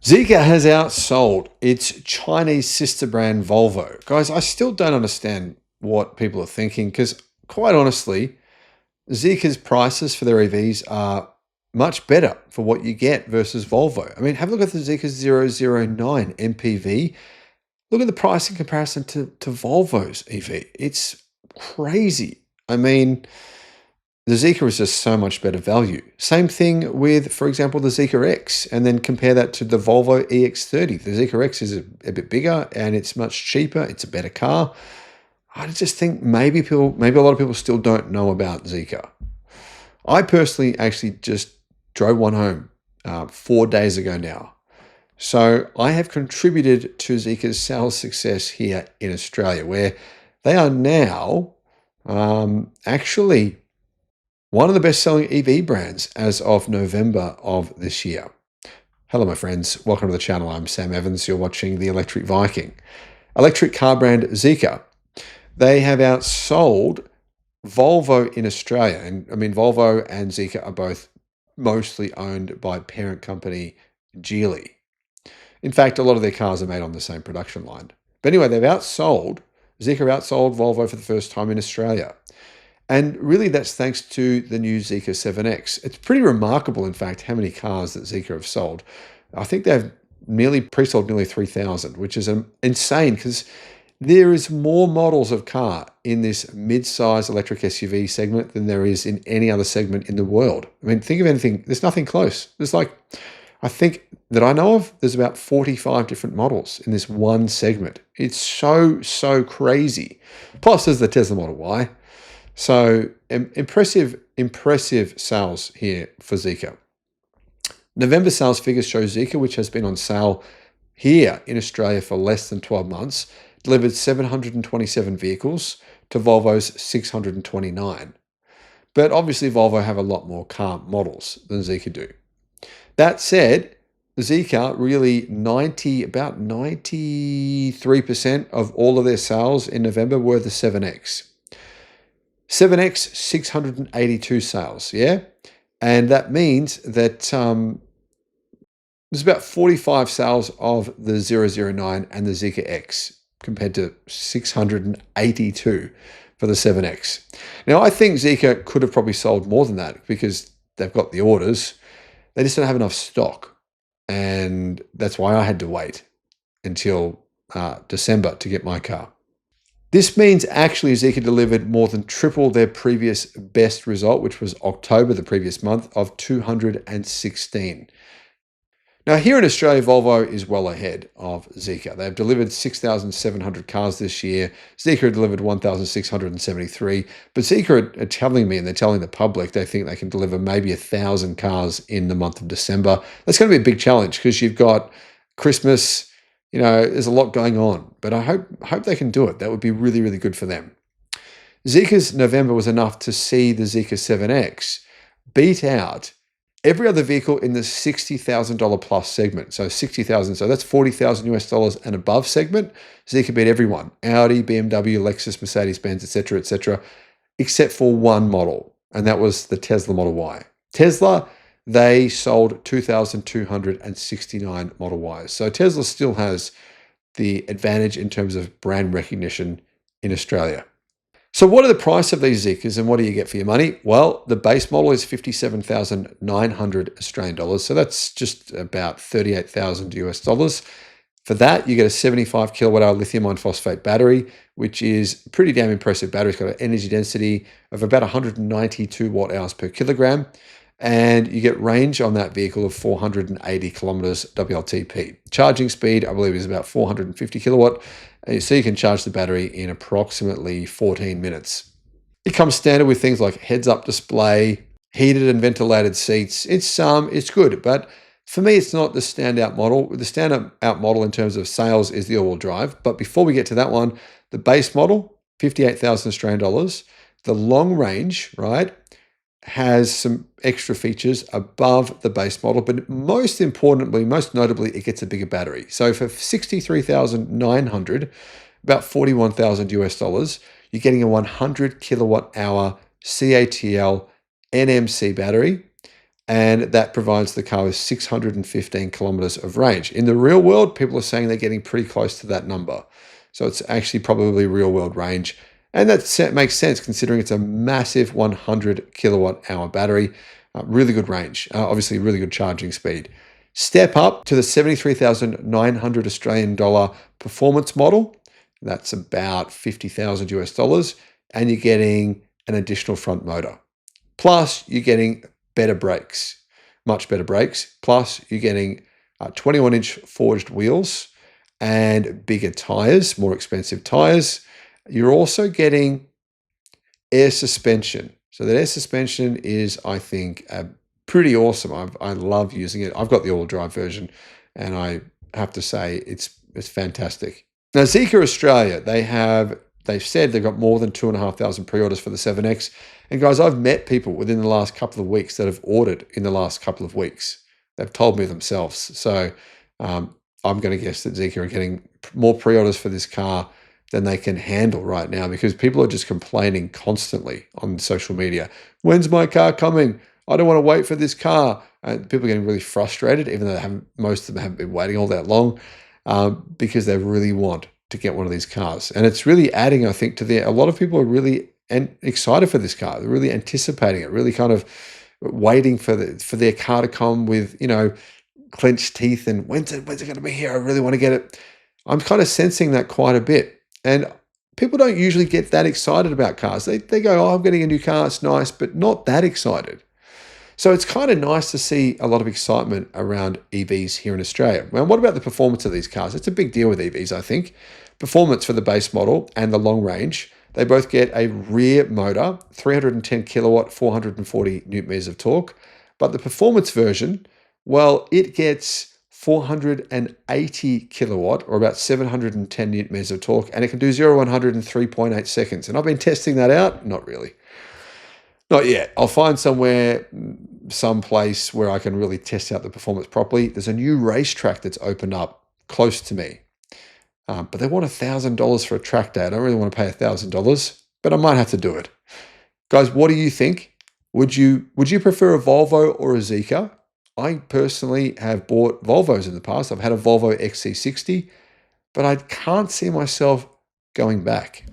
Zeekr has outsold its Chinese sister brand Volvo. Guys, I still don't understand what people are thinking because, quite honestly, Zeekr's prices for their EVs are much better for what you get versus Volvo. I mean, have a look at the Zeekr 009 MPV. Look at the price in comparison to Volvo's EV. It's crazy. I mean, the Zeekr is just so much better value. Same thing with, for example, the Zeekr X, and then compare that to the Volvo EX30. The Zeekr X is a bit bigger and it's much cheaper. It's a better car. I just think maybe a lot of people still don't know about Zeekr. I personally actually just drove one home 4 days ago now. So I have contributed to Zeekr's sales success here in Australia, where they are now actually one of the best-selling EV brands as of November of this year. Hello, my friends. Welcome to the channel. I'm Sam Evans. You're watching the Electric Viking. Electric car brand Zeekr. They have outsold Volvo in Australia. And I mean, Volvo and Zeekr are both mostly owned by parent company Geely. In fact, a lot of their cars are made on the same production line. But anyway, Zeekr outsold Volvo for the first time in Australia. And really, that's thanks to the new Zeekr 7X. It's pretty remarkable, in fact, how many cars that Zeekr have sold. I think they've pre-sold nearly 3,000, which is insane because there is more models of car in this mid-size electric SUV segment than there is in any other segment in the world. I mean, think of anything. There's nothing close. I think that I know of, there's about 45 different models in this one segment. It's so crazy. Plus, there's the Tesla Model Y. So impressive sales here for Zeekr. November sales figures show Zeekr, which has been on sale here in Australia for less than 12 months, delivered 727 vehicles to Volvo's 629. But obviously Volvo have a lot more car models than Zeekr do. That said, Zeekr really about 93% of all of their sales in November were the 7X. 7X, 682 sales, yeah? And that means that there's about 45 sales of the 009 and the Zeekr X compared to 682 for the 7X. Now, I think Zeekr could have probably sold more than that because they've got the orders. They just don't have enough stock. And that's why I had to wait until December to get my car. This means actually Zeekr delivered more than triple their previous best result, which was October the previous month of 216. Now here in Australia, Volvo is well ahead of Zeekr. They've delivered 6,700 cars this year. Zeekr delivered 1,673. But Zeekr are telling me, and they're telling the public, they think they can deliver maybe 1,000 cars in the month of December. That's going to be a big challenge because you've got Christmas. You know, there's a lot going on, but I hope they can do it. That would be really good for them. Zeekr's November was enough to see the Zeekr 7X beat out every other vehicle in the $60,000 plus segment. So 60,000, so that's 40,000 US dollars and above segment. Zeekr beat everyone: Audi, BMW, Lexus, Mercedes-Benz, etc., except for one model, and that was the Tesla Model Y. Tesla, they sold 2,269 Model Ys. So Tesla still has the advantage in terms of brand recognition in Australia. So what are the price of these Zeekrs and what do you get for your money? Well, the base model is 57,900 Australian dollars. So that's just about 38,000 US dollars. For that, you get a 75 kilowatt hour lithium iron phosphate battery, which is a pretty damn impressive battery. It's got an energy density of about 192 watt hours per kilogram. And you get range on that vehicle of 480 kilometers WLTP. Charging speed, I believe, is about 450 kilowatt. So you can charge the battery in approximately 14 minutes. It comes standard with things like heads-up display, heated and ventilated seats. It's good, but for me, it's not the standout model. The standout model in terms of sales is the all-wheel drive. But before we get to that one, the base model, 58,000 Australian dollars. The long range, right, has some extra features above the base model, but most notably, it gets a bigger battery. So for 63,900, about 41,000 US dollars, you're getting a 100 kilowatt hour CATL NMC battery and that provides the car with 615 kilometers of range. In the real world, people are saying they're getting pretty close to that number. So it's actually probably real world range. And that makes sense considering it's a massive 100 kilowatt hour battery. Really good range, obviously really good charging speed. Step up to the 73,900 Australian dollar performance model. That's about 50,000 US dollars. And you're getting an additional front motor. Plus, you're getting better brakes, much better brakes. Plus, you're getting 21-inch forged wheels and bigger tires, more expensive tires. You're also getting air suspension. So that air suspension is, I think, pretty awesome. I love using it. I've got the all drive version, and I have to say it's fantastic. Now, Zeekr Australia, they've said they've got more than 2,500 pre-orders for the 7X. And guys, I've met people within the last couple of weeks that have ordered in the last couple of weeks. They've told me themselves. So I'm going to guess that Zeekr are getting more pre-orders for this car than they can handle right now, because people are just complaining constantly on social media. When's my car coming? I don't want to wait for this car. And people are getting really frustrated, even though most of them haven't been waiting all that long, because they really want to get one of these cars. And it's really adding, I think, a lot of people are really excited for this car. They're really anticipating it, really kind of waiting for their car to come with, clenched teeth and when's it going to be here? I really want to get it. I'm kind of sensing that quite a bit. And people don't usually get that excited about cars. They go, oh, I'm getting a new car, it's nice, but not that excited. So it's kind of nice to see a lot of excitement around EVs here in Australia. Well, what about the performance of these cars? It's a big deal with EVs, I think. Performance for the base model and the long range. They both get a rear motor, 310 kilowatt, 440 newton meters of torque. But the performance version, well, it gets 480 kilowatt, or about 710 newton meters of torque, and it can do 0 to 100 in 3.8 seconds. And I've been testing that out. Not really. Not yet. I'll find some place where I can really test out the performance properly. There's a new racetrack that's opened up close to me. But they want $1,000 for a track day. I don't really want to pay $1,000, but I might have to do it. Guys, what do you think? Would you prefer a Volvo or a Zeekr? I personally have bought Volvos in the past. I've had a Volvo XC60, but I can't see myself going back.